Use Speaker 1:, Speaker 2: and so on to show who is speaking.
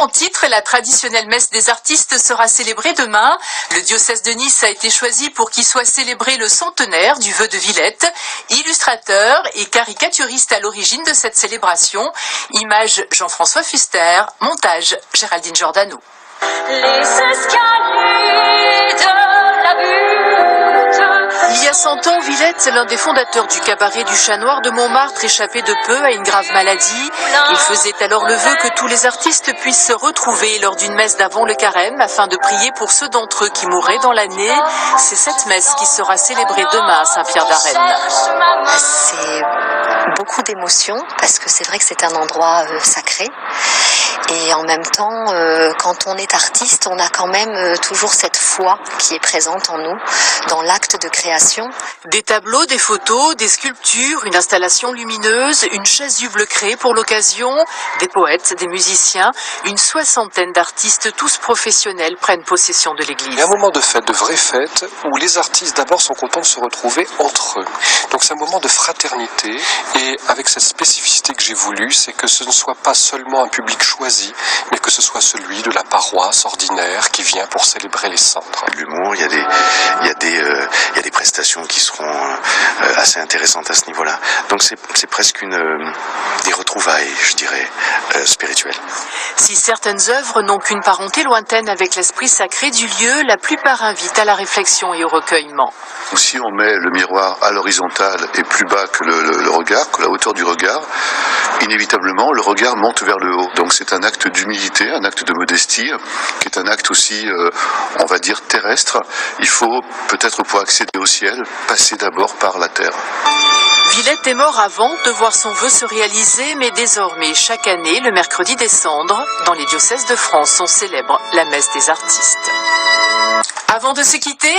Speaker 1: En titre, la traditionnelle messe des artistes sera célébrée demain. Le diocèse de Nice a été choisi pour qu'il soit célébré le centenaire du vœu de Villette, illustrateur et caricaturiste à l'origine de cette célébration. Image Jean-François Fuster, montage Géraldine Giordano.
Speaker 2: Les escaliers de la butte.
Speaker 1: Il y a 100 ans, Villette, l'un des fondateurs du cabaret du Chat Noir de Montmartre, échappait de peu à une grave maladie. Il faisait alors le vœu que tous les artistes puissent se retrouver lors d'une messe d'avant le carême afin de prier pour ceux d'entre eux qui mourraient dans l'année. C'est cette messe qui sera célébrée demain à Saint-Pierre-d'Arène.
Speaker 3: C'est beaucoup d'émotions parce que c'est vrai que c'est un endroit sacré. Et en même temps, quand on est artiste, on a quand même toujours cette foi qui est présente en nous, dans l'acte de création.
Speaker 1: Des tableaux, des photos, des sculptures, une installation lumineuse, une chasuble créée pour l'occasion, des poètes, des musiciens, une 60aine d'artistes, tous professionnels, prennent possession de l'église.
Speaker 4: Il y a un moment de fête, de vraie fête, où les artistes d'abord sont contents de se retrouver entre eux. Donc c'est un moment de fraternité, et avec cette spécificité que j'ai voulu, c'est que ce ne soit pas seulement un public choisi, mais que ce soit celui de la paroisse ordinaire qui vient pour célébrer les cendres.
Speaker 5: L'humour, il y a des prestations qui seront assez intéressantes à ce niveau-là. Donc c'est presque des retrouvailles, je dirais, spirituelles.
Speaker 1: Si certaines œuvres n'ont qu'une parenté lointaine avec l'esprit sacré du lieu, la plupart invitent à la réflexion et au recueillement.
Speaker 6: Si on met le miroir à l'horizontale et plus bas que le regard, que la hauteur du regard, inévitablement le regard monte vers le haut. Donc c'est un acte d'humilité, un acte de modestie, qui est un acte aussi, on va dire, terrestre. Il faut peut-être, pour accéder au ciel, passer d'abord par la terre.
Speaker 1: Villette est mort avant de voir son vœu se réaliser, mais désormais, chaque année, le mercredi des cendres, dans les diocèses de France, on célèbre la messe des artistes. Avant de se quitter,